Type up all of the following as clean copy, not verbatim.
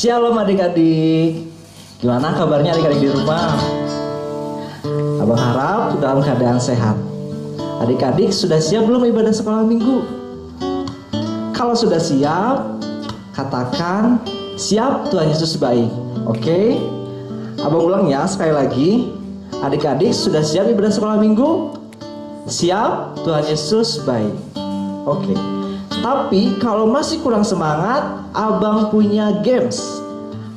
Shalom adik-adik. Gimana kabarnya adik-adik di rumah? Abang harap dalam keadaan sehat. Adik-adik sudah siap belum ibadah sekolah minggu? Kalau sudah siap, katakan siap, Tuhan Yesus baik. Oke? Abang ulang ya sekali lagi. Adik-adik sudah siap ibadah sekolah minggu? Siap, Tuhan Yesus baik. Oke. Tapi kalau masih kurang semangat, abang punya games.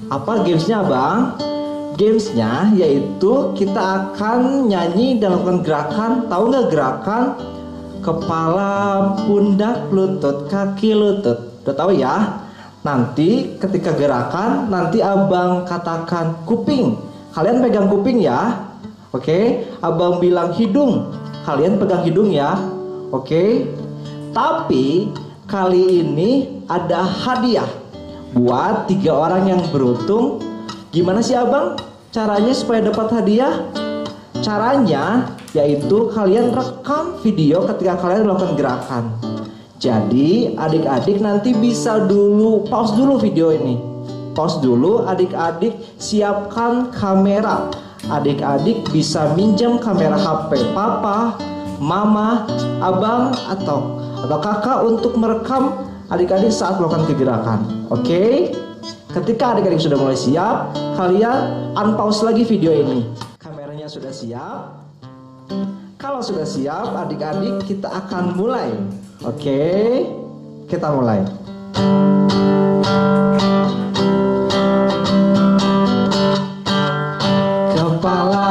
Apa gamesnya abang? Gamesnya yaitu kita akan nyanyi dan melakukan gerakan. Tahu nggak gerakan? Kepala, pundak, lutut, kaki, lutut. Udah tahu ya? Nanti ketika gerakan, nanti abang katakan kuping. Kalian pegang kuping ya. Oke? Abang bilang hidung. Kalian pegang hidung ya. Oke? Tapi kali ini ada hadiah buat 3 orang yang beruntung. Gimana sih abang caranya supaya dapat hadiah? Caranya yaitu kalian rekam video ketika kalian melakukan gerakan. Jadi adik-adik nanti bisa dulu pause dulu video ini. Pause dulu, adik-adik siapkan kamera. Adik-adik bisa minjem kamera HP papa, mama, abang atau kakak untuk merekam adik-adik saat melakukan kegerakan. Oke? Ketika adik-adik sudah mulai siap, kalian unpause lagi video ini. Kameranya sudah siap? Kalau sudah siap, adik-adik kita akan mulai. Oke? Kita mulai. Kepala,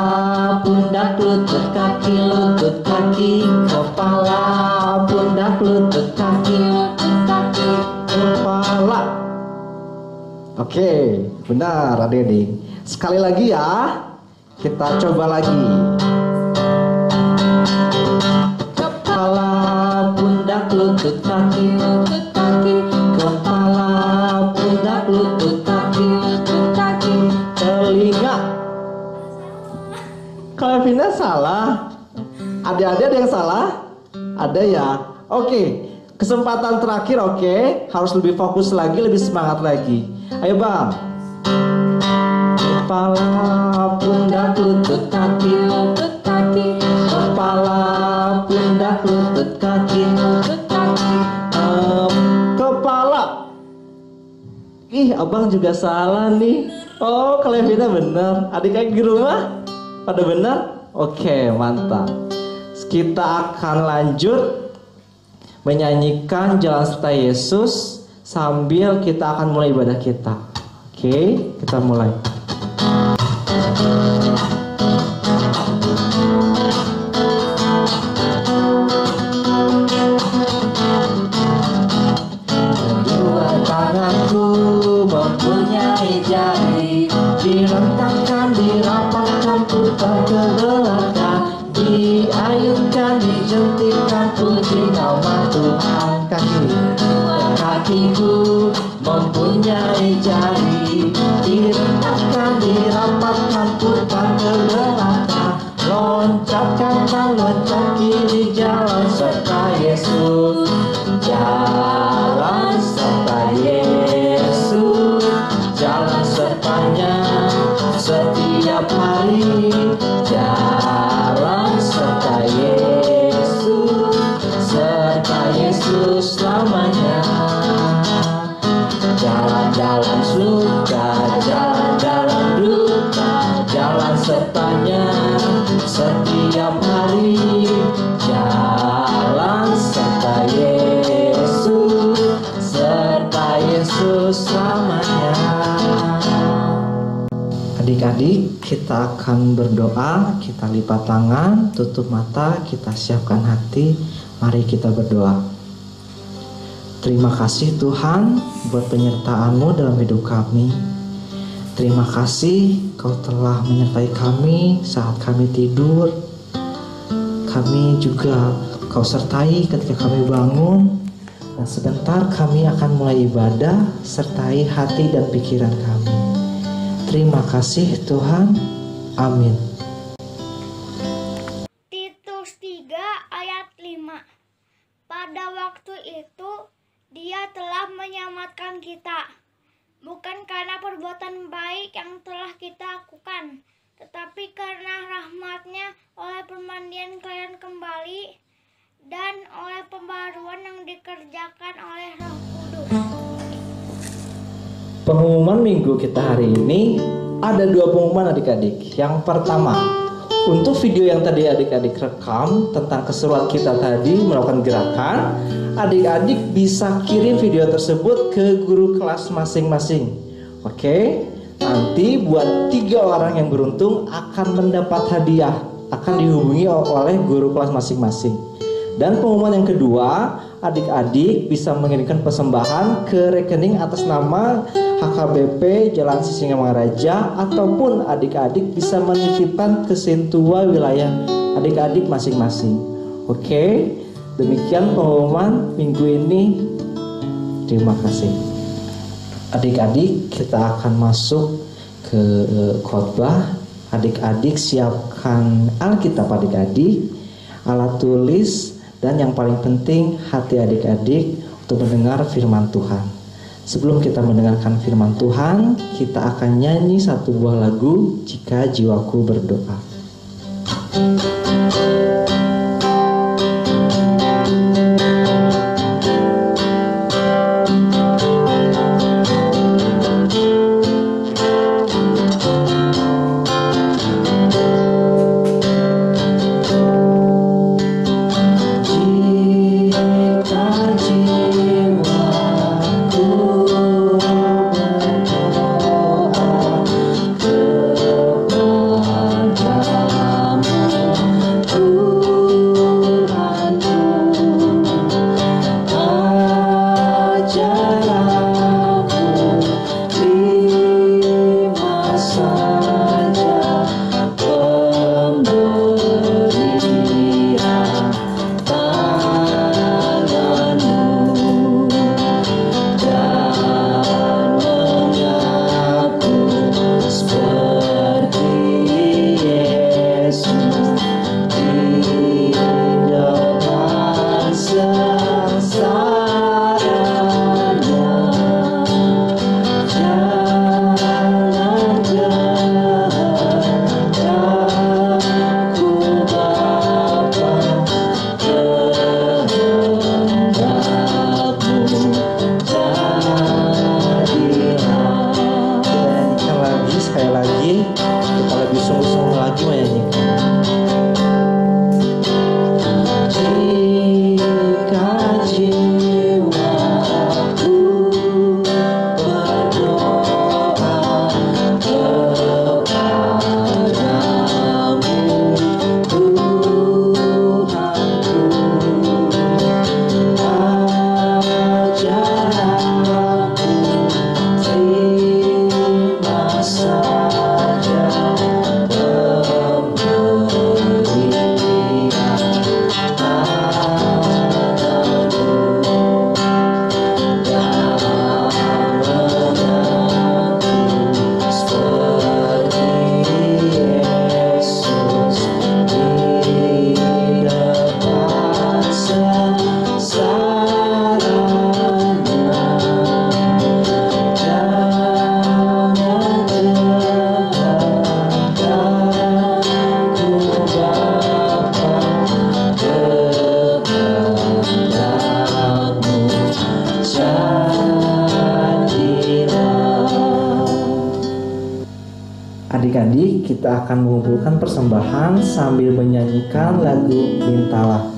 pundak, lutut, kaki, lutut, kaki. Kepala, pundak, lutut, kaki, lutut, kaki. Kepala. Oke, benar adik-adik. Sekali lagi ya. Kita coba lagi. Kepala, pundak, lutut, kaki, lutut, kaki. Kepala, pundak, lutut, kaki, lutut, kaki. Telinga. Kalau Vina salah. Adik-adik ada yang salah? Ada ya? Oke, kesempatan terakhir oke. Harus lebih fokus lagi, lebih semangat lagi. Ayo bang. Kepala, pundak, lutut, kaki, lutut, kaki. Kepala, pundak, lutut, kaki, lutut, kaki. Kepala. Ih, abang juga salah nih. Oh, kalau Vina benar. Adik-adik di rumah pada benar? Oke, mantap. Kita akan lanjut menyanyikan Jalan Serta Yesus sambil kita akan mulai ibadah kita. Oke, kita mulai. Kedua tanganku mempunyai jari, direntangkan, dirapatkan, putar ke belakang, diayunkan, dijentikan, puji nama Tuhan. Kakiku mempunyai jari, direntangkan, dirapatkan, putar ke belakang, loncat kanan, loncat kiri, jalan serta Yesus. Jalan serta Yesus, jalan sertanya setiap hari. Jalan serta Yesus, serta Yesus selamanya. Jalan-jalan suka, jalan-jalan duka, jalan sertanya setiap hari. Jalan serta Yesus, serta Yesus selamanya. Adik-adik, kita akan berdoa. Kita lipat tangan, tutup mata, kita siapkan hati. Mari kita berdoa. Terima kasih Tuhan buat penyertaan-Mu dalam hidup kami. Terima kasih Kau telah menyertai kami saat kami tidur. Kami juga Kau sertai ketika kami bangun. Dan sebentar kami akan mulai ibadah, sertai hati dan pikiran kami. Terima kasih Tuhan. Amin. Titus 3 ayat 5. Pada waktu itu Dia telah menyelamatkan kita, bukan karena perbuatan baik yang telah kita lakukan, tetapi karena rahmat-Nya oleh pemandian kalian kembali dan oleh pembaruan yang dikerjakan oleh Roh Kudus. Pengumuman minggu kita hari ini ada 2 pengumuman adik-adik. Yang pertama, untuk video yang tadi adik-adik rekam tentang keseruan kita tadi melakukan gerakan, adik-adik bisa kirim video tersebut ke guru kelas masing-masing. Oke, nanti buat 3 orang yang beruntung akan mendapat hadiah, akan dihubungi oleh guru kelas masing-masing. Dan pengumuman yang kedua, adik-adik bisa mengirimkan persembahan ke rekening atas nama HKBP Jalan Sisingamangaraja, ataupun adik-adik bisa menitipkan ke Sintua wilayah adik-adik masing-masing. Oke, demikian pengumuman minggu ini. Terima kasih. Adik-adik, kita akan masuk ke khotbah. Adik-adik siapkan Alkitab adik-adik, alat tulis, dan yang paling penting hati adik-adik untuk mendengar firman Tuhan. Sebelum kita mendengarkan firman Tuhan, kita akan nyanyi satu buah lagu, Jika Jiwaku Berdoa. Adik-adik, kita akan mengumpulkan persembahan sambil menyanyikan lagu Mintalah.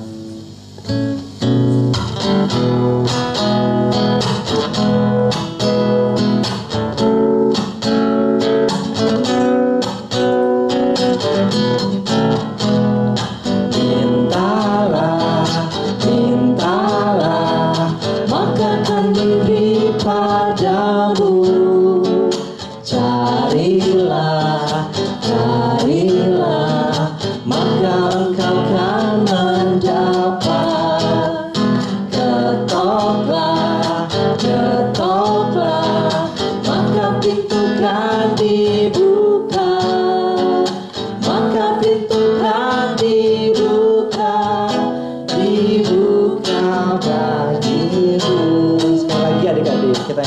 Sekali lagi adik-adik, kita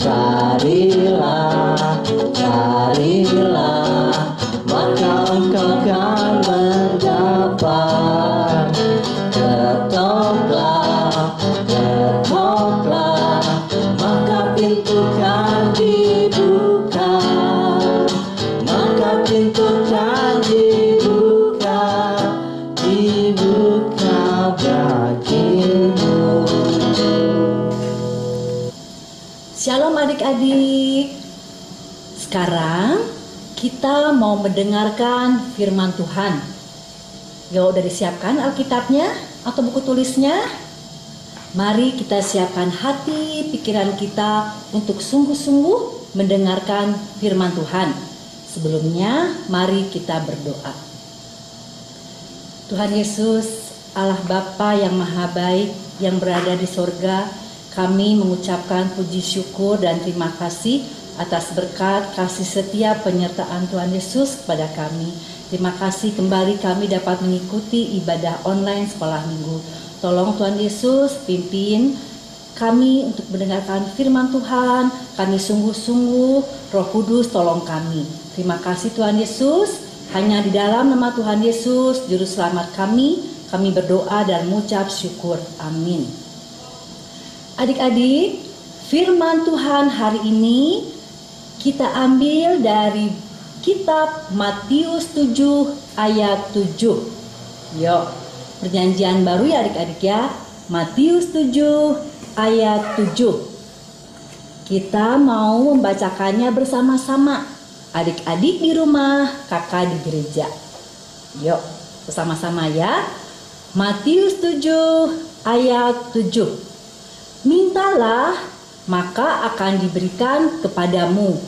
Carilah, carilah, maka engkau akan mendapat. Ketoklah, ketoklah, maka pintu kan dibuka. Maka pintu kan dibuka, dibuka bagimu. Shalom adik-adik. Sekarang kita mau mendengarkan firman Tuhan. Ya, udah disiapkan Alkitabnya atau buku tulisnya? Mari kita siapkan hati, pikiran kita untuk sungguh-sungguh mendengarkan firman Tuhan. Sebelumnya, mari kita berdoa. Tuhan Yesus, Allah Bapa yang Maha Baik yang berada di sorga, kami mengucapkan puji syukur dan terima kasih atas berkat kasih setia penyertaan Tuhan Yesus kepada kami. Terima kasih kembali kami dapat mengikuti ibadah online sekolah minggu. Tolong Tuhan Yesus pimpin kami untuk mendengarkan firman Tuhan. Kami sungguh-sungguh, Roh Kudus tolong kami. Terima kasih Tuhan Yesus. Hanya di dalam nama Tuhan Yesus, Juru Selamat kami berdoa dan mengucap syukur. Amin. Adik-adik, firman Tuhan hari ini kita ambil dari kitab Matius 7 ayat 7. Yuk, perjanjian baru ya adik-adik ya. Matius 7 ayat 7. Kita mau membacakannya bersama-sama. Adik-adik di rumah, kakak di gereja. Yuk, bersama-sama ya. Matius 7 ayat 7. Mintalah, maka akan diberikan kepadamu.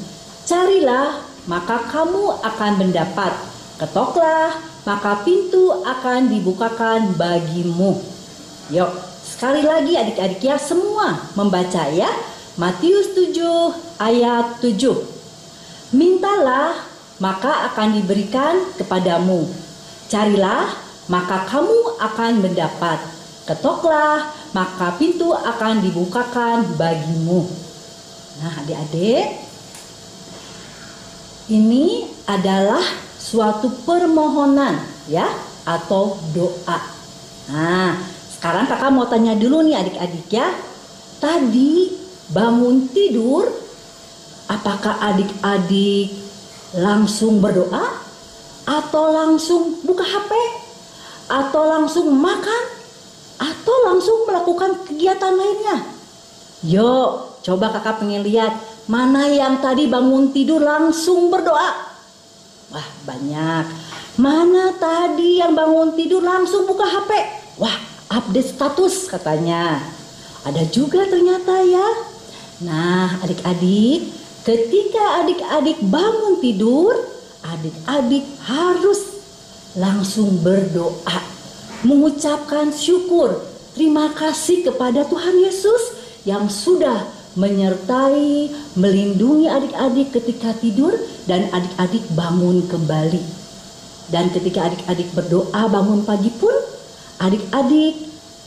Carilah, maka kamu akan mendapat. Ketoklah, maka pintu akan dibukakan bagimu. Yuk, sekali lagi adik-adik ya, semua membaca ya. Matius 7 ayat 7. Mintalah, maka akan diberikan kepadamu. Carilah, maka kamu akan mendapat. Ketoklah, maka pintu akan dibukakan bagimu. Nah, adik-adik, ini adalah suatu permohonan ya, atau doa. Nah, sekarang kakak mau tanya dulu nih adik-adik ya. Tadi bangun tidur, apakah adik-adik langsung berdoa? Atau langsung buka HP? Atau langsung makan? Atau langsung melakukan kegiatan lainnya? Yuk, coba kakak pengen lihat mana yang tadi bangun tidur langsung berdoa. Wah, banyak. Mana tadi yang bangun tidur langsung buka HP? Wah, update status katanya. Ada juga ternyata ya. Nah, adik-adik, ketika adik-adik bangun tidur, adik-adik harus langsung berdoa, mengucapkan syukur, terima kasih kepada Tuhan Yesus yang sudah menyertai, melindungi adik-adik ketika tidur dan adik-adik bangun kembali. Dan ketika adik-adik berdoa bangun pagi pun, adik-adik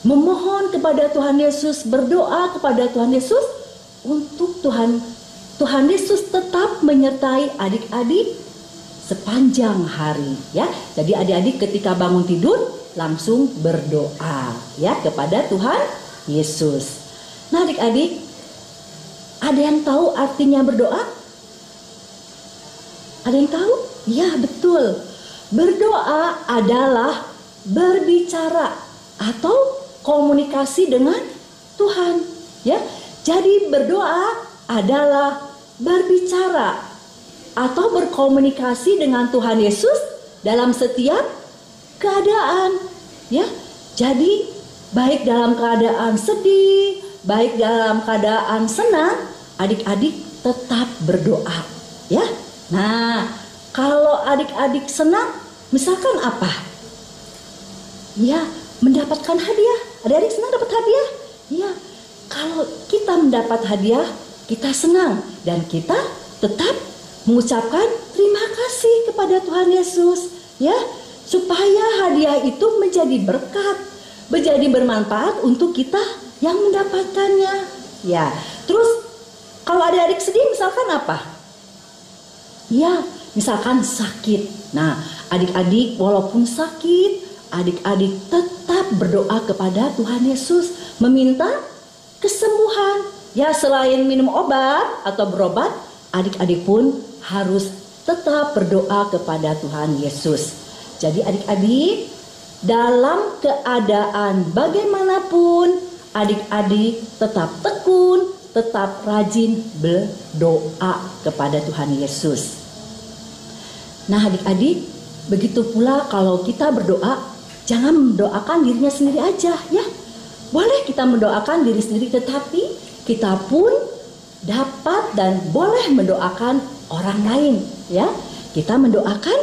memohon kepada Tuhan Yesus, berdoa kepada Tuhan Yesus untuk Tuhan Yesus tetap menyertai adik-adik sepanjang hari ya. Jadi adik-adik ketika bangun tidur langsung berdoa ya kepada Tuhan Yesus. Nah, adik-adik, ada yang tahu artinya berdoa? Ada yang tahu? Ya, betul. Berdoa adalah berbicara atau komunikasi dengan Tuhan ya. Jadi berdoa adalah berbicara atau berkomunikasi dengan Tuhan Yesus dalam setiap keadaan ya. Jadi baik dalam keadaan sedih, baik dalam keadaan senang, adik-adik tetap berdoa ya. Nah, kalau adik-adik senang, misalkan apa? Ya, mendapatkan hadiah. Adik-adik senang dapat hadiah? Ya, kalau kita mendapat hadiah, kita senang dan kita tetap mengucapkan terima kasih kepada Tuhan Yesus ya. Supaya hadiah itu menjadi berkat, menjadi bermanfaat untuk kita yang mendapatkannya. Ya, terus kalau adik-adik sedih misalkan apa? Ya, misalkan sakit. Nah, adik-adik walaupun sakit, adik-adik tetap berdoa kepada Tuhan Yesus, meminta kesembuhan. Ya, selain minum obat atau berobat, adik-adik pun harus tetap berdoa kepada Tuhan Yesus. Jadi adik-adik, dalam keadaan bagaimanapun, adik-adik tetap tekun, tetap rajin berdoa kepada Tuhan Yesus. Nah adik-adik, begitu pula kalau kita berdoa, jangan mendoakan dirinya sendiri aja ya. Boleh kita mendoakan diri sendiri, tetapi kita pun dapat dan boleh mendoakan orang lain ya. Kita mendoakan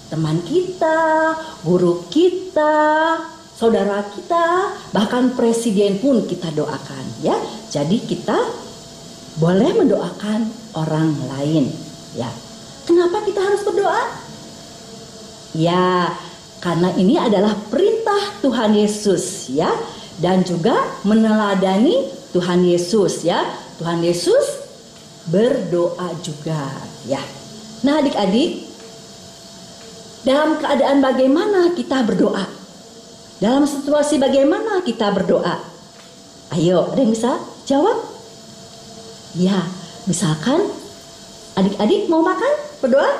teman kita, guru kita, saudara kita, bahkan presiden pun kita doakan ya. Jadi kita boleh mendoakan orang lain ya. Kenapa kita harus berdoa? Ya, karena ini adalah perintah Tuhan Yesus ya, dan juga meneladani Tuhan Yesus ya. Tuhan Yesus berdoa juga ya. Nah adik-adik, dalam keadaan bagaimana kita berdoa? Dalam situasi bagaimana kita berdoa? Ayo, ada yang bisa jawab? Ya, misalkan adik-adik mau makan, berdoa?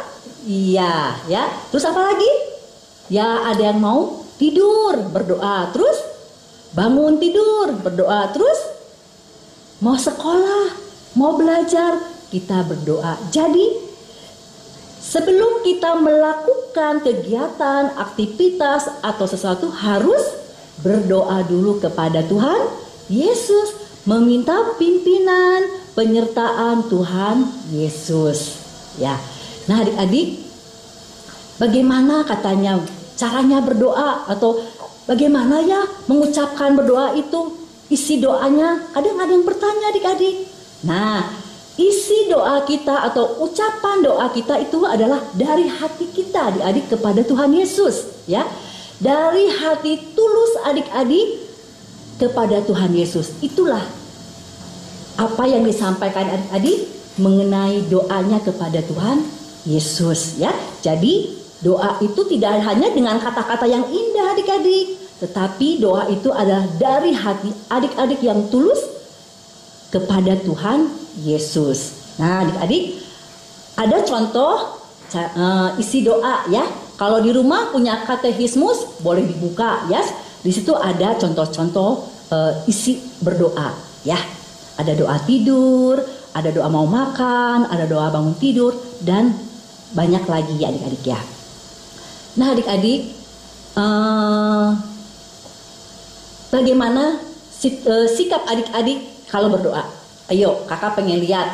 Iya, ya. Terus apa lagi? Ya, ada yang mau tidur, berdoa. Terus bangun tidur, berdoa. Terus mau sekolah, mau belajar, kita berdoa. Jadi sebelum kita melakukan kegiatan, aktivitas atau sesuatu, harus berdoa dulu kepada Tuhan Yesus, meminta pimpinan, penyertaan Tuhan Yesus. Ya. Nah, adik-adik, bagaimana katanya caranya berdoa, atau bagaimana ya mengucapkan berdoa itu? Isi doanya, kadang ada yang bertanya adik-adik. Nah, isi doa kita atau ucapan doa kita itu adalah dari hati kita adik-adik kepada Tuhan Yesus ya. Dari hati tulus adik-adik kepada Tuhan Yesus. Itulah apa yang disampaikan adik-adik mengenai doanya kepada Tuhan Yesus ya. Jadi doa itu tidak hanya dengan kata-kata yang indah adik-adik, tetapi doa itu adalah dari hati adik-adik yang tulus kepada Tuhan Yesus. Nah adik-adik, ada contoh isi doa ya. Kalau di rumah punya katekismus, boleh dibuka ya. Di situ ada contoh-contoh isi berdoa ya. Ada doa tidur, ada doa mau makan, ada doa bangun tidur, dan banyak lagi ya adik-adik ya. Nah adik-adik, bagaimana sikap adik-adik kalau berdoa? Ayo, kakak pengen lihat.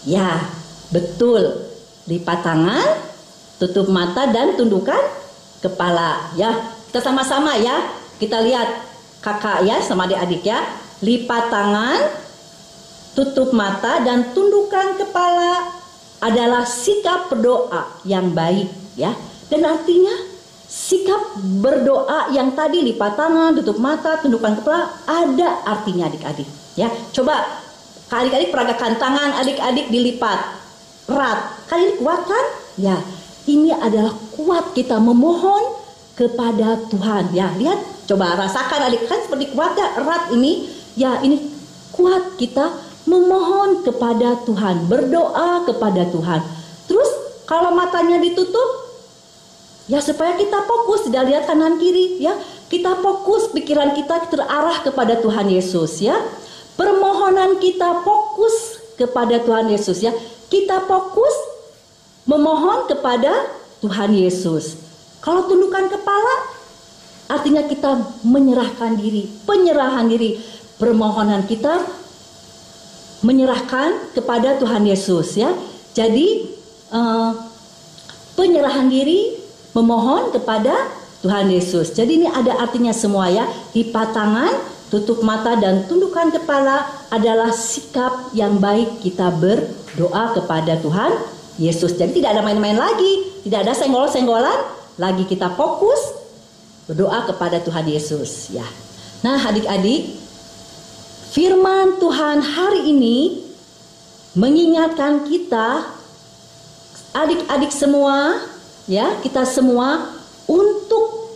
Ya, betul. Lipat tangan, tutup mata dan tundukkan kepala. Ya, kita sama-sama ya. Kita lihat kakak ya sama adik-adik ya. Lipat tangan, tutup mata dan tundukkan kepala adalah sikap berdoa yang baik ya. Dan artinya sikap berdoa yang tadi lipat tangan, tutup mata, tundukkan kepala ada artinya adik-adik ya. Coba adik-adik peragakan tangan adik-adik dilipat erat. Kali ini kuat kan? Ya, ini adalah kuat kita memohon kepada Tuhan ya. Lihat, coba rasakan adik, kan seperti kuat ya, erat ini. Ya, ini kuat kita memohon kepada Tuhan, berdoa kepada Tuhan. Terus kalau matanya ditutup, ya supaya kita fokus, tidak lihat kanan kiri ya. Kita fokus, pikiran kita terarah kepada Tuhan Yesus ya. Permohonan kita fokus kepada Tuhan Yesus ya. Kita fokus memohon kepada Tuhan Yesus. Kalau tundukkan kepala, artinya kita menyerahkan diri, penyerahan diri. Permohonan kita menyerahkan kepada Tuhan Yesus ya. Jadi penyerahan diri, memohon kepada Tuhan Yesus. Jadi ini ada artinya semua ya. Lipat tangan, tutup mata dan tundukkan kepala adalah sikap yang baik kita berdoa kepada Tuhan Yesus. Jadi tidak ada main-main lagi, tidak ada senggol-senggolan, lagi kita fokus berdoa kepada Tuhan Yesus ya. Nah adik-adik, firman Tuhan hari ini mengingatkan kita, adik-adik semua, ya, kita semua untuk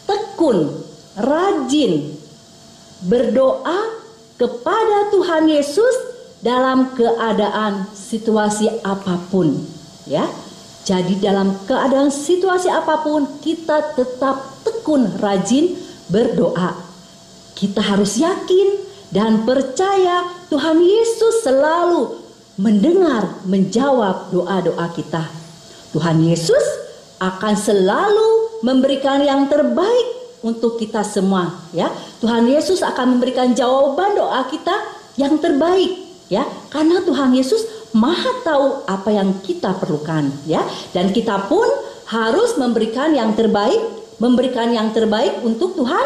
tekun, rajin berdoa kepada Tuhan Yesus dalam keadaan situasi apapun, ya. Jadi dalam keadaan situasi apapun kita tetap tekun, rajin berdoa. Kita harus yakin dan percaya Tuhan Yesus selalu mendengar, menjawab doa-doa kita. Tuhan Yesus akan selalu memberikan yang terbaik untuk kita semua, ya. Tuhan Yesus akan memberikan jawaban doa kita yang terbaik, ya. Karena Tuhan Yesus Maha tahu apa yang kita perlukan, ya. Dan kita pun harus memberikan yang terbaik, untuk Tuhan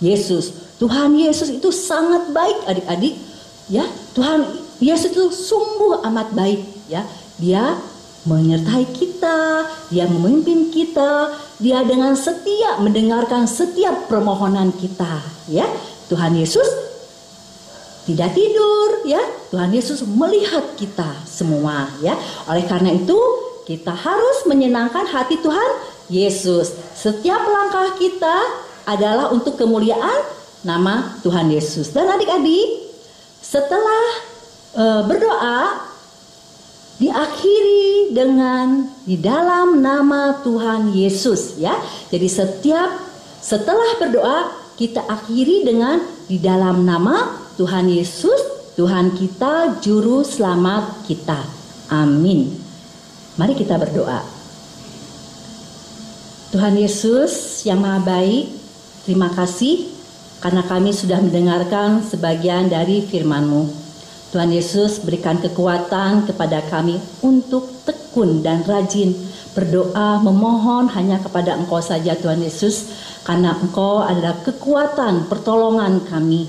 Yesus. Tuhan Yesus itu sangat baik, adik-adik, ya. Tuhan Yesus itu sungguh amat baik, ya. Dia menyertai kita, dia memimpin kita, dia dengan setia mendengarkan setiap permohonan kita, ya. Tuhan Yesus tidak tidur, ya. Tuhan Yesus melihat kita semua, ya. Oleh karena itu kita harus menyenangkan hati Tuhan Yesus. Setiap langkah kita adalah untuk kemuliaan nama Tuhan Yesus. Dan adik-adik, setelah berdoa diakhiri dengan di dalam nama Tuhan Yesus, ya. Jadi setelah berdoa kita akhiri dengan di dalam nama Tuhan Yesus, Tuhan kita, juru selamat kita. Amin. Mari kita berdoa. Tuhan Yesus yang Maha Baik, terima kasih karena kami sudah mendengarkan sebagian dari firman-Mu. Tuhan Yesus berikan kekuatan kepada kami untuk tekun dan rajin berdoa, memohon hanya kepada Engkau saja Tuhan Yesus, karena Engkau adalah kekuatan pertolongan kami.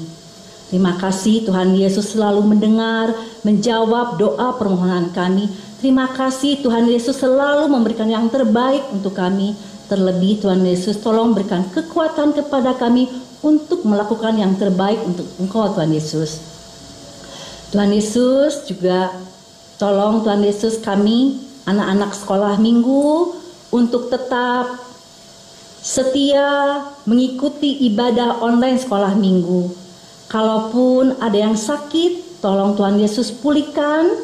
Terima kasih Tuhan Yesus selalu mendengar, menjawab doa permohonan kami. Terima kasih Tuhan Yesus selalu memberikan yang terbaik untuk kami. Terlebih Tuhan Yesus tolong berikan kekuatan kepada kami untuk melakukan yang terbaik untuk Engkau Tuhan Yesus. Tuhan Yesus juga tolong Tuhan Yesus kami anak-anak sekolah minggu untuk tetap setia mengikuti ibadah online sekolah minggu. Kalaupun ada yang sakit, tolong Tuhan Yesus pulihkan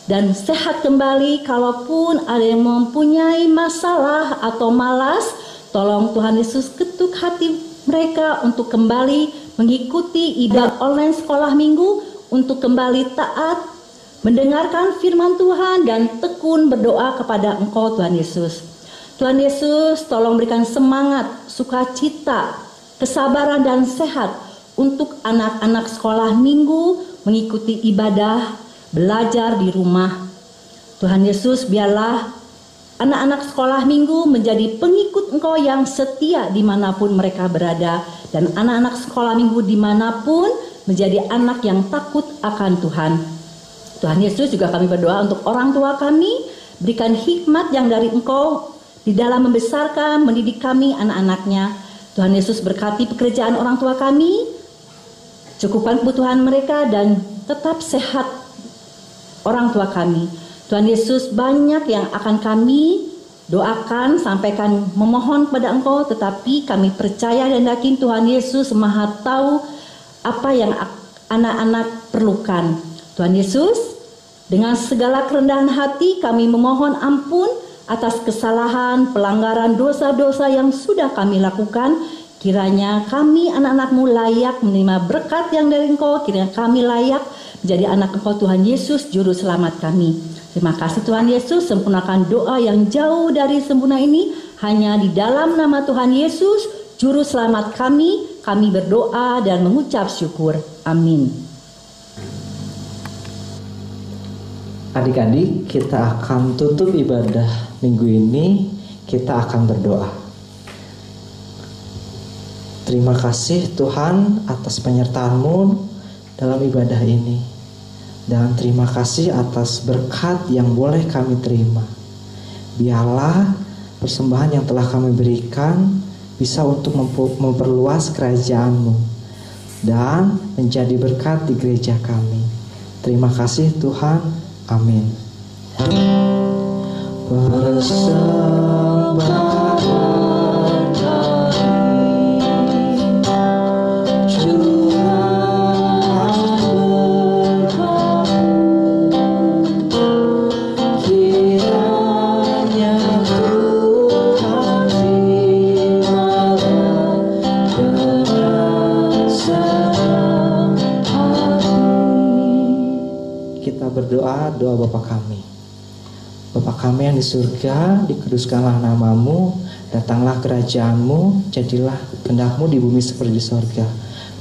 dan sehat kembali. Kalaupun ada yang mempunyai masalah atau malas, tolong Tuhan Yesus ketuk hati mereka untuk kembali mengikuti ibadah online sekolah minggu, untuk kembali taat, mendengarkan firman Tuhan dan tekun berdoa kepada Engkau Tuhan Yesus. Tuhan Yesus tolong berikan semangat, sukacita, kesabaran dan sehat untuk anak-anak sekolah minggu mengikuti ibadah, belajar di rumah. Tuhan Yesus, biarlah anak-anak sekolah minggu menjadi pengikut Engkau yang setia dimanapun mereka berada. Dan anak-anak sekolah minggu dimanapun menjadi anak yang takut akan Tuhan. Tuhan Yesus, juga kami berdoa untuk orang tua kami, berikan hikmat yang dari Engkau di dalam membesarkan, mendidik kami anak-anaknya. Tuhan Yesus berkati pekerjaan orang tua kami, cukupkan kebutuhan mereka dan tetap sehat orang tua kami. Tuhan Yesus, banyak yang akan kami doakan, sampaikan, memohon kepada Engkau, tetapi kami percaya dan yakin Tuhan Yesus Maha tahu apa yang anak-anak perlukan. Tuhan Yesus, dengan segala kerendahan hati kami memohon ampun atas kesalahan, pelanggaran, dosa-dosa yang sudah kami lakukan. Kiranya kami anak-anak-Mu layak menerima berkat yang dari Engkau. Kiranya kami layak menjadi anak Engkau Tuhan Yesus, Juru Selamat kami. Terima kasih Tuhan Yesus, sempurnakan doa yang jauh dari sempurna ini. Hanya di dalam nama Tuhan Yesus, Juru Selamat kami berdoa dan mengucap syukur. Amin. Adik-adik, kita akan tutup ibadah minggu ini. Kita akan berdoa. Terima kasih Tuhan atas penyertaan-Mu dalam ibadah ini. Dan terima kasih atas berkat yang boleh kami terima. Biarlah persembahan yang telah kami berikan bisa untuk memperluas kerajaan-Mu dan menjadi berkat di gereja kami. Terima kasih Tuhan. Amin. Persembahan kami, curahkan berkat-Mu, kiranya Tuhan terimalah dengan senang hati. Kita berdoa doa Bapa kami. Bapa kami yang di surga, dikuduskanlah nama-Mu, datanglah kerajaan-Mu, jadilah kehendak-Mu di bumi seperti di surga.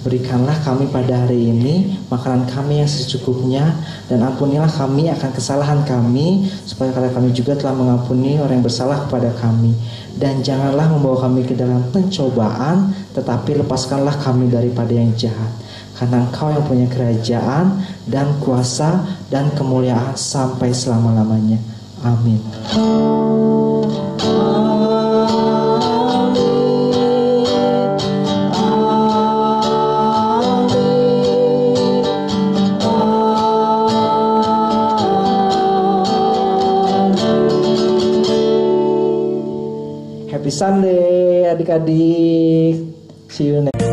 Berikanlah kami pada hari ini makanan kami yang secukupnya, dan ampunilah kami akan kesalahan kami, supaya kami juga telah mengampuni orang yang bersalah kepada kami. Dan janganlah membawa kami ke dalam pencobaan, tetapi lepaskanlah kami daripada yang jahat. Karena Engkau yang punya kerajaan dan kuasa dan kemuliaan sampai selama-lamanya. Amin. Happy Sunday adik-adik. See you next.